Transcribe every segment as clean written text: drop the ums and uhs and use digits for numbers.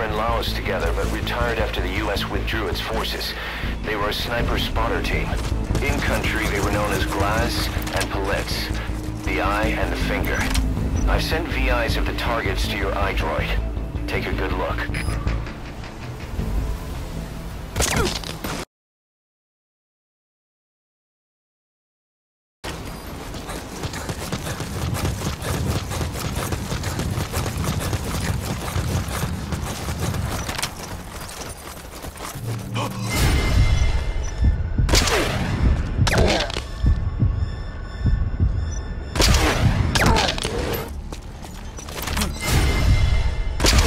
in Laos together, but retired after the U.S. withdrew its forces. They were a sniper spotter team. In country, they were known as Glaz and Palitz, the eye and the finger. I've sent VIs of the targets to your iDroid. Take a good look.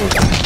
Okay.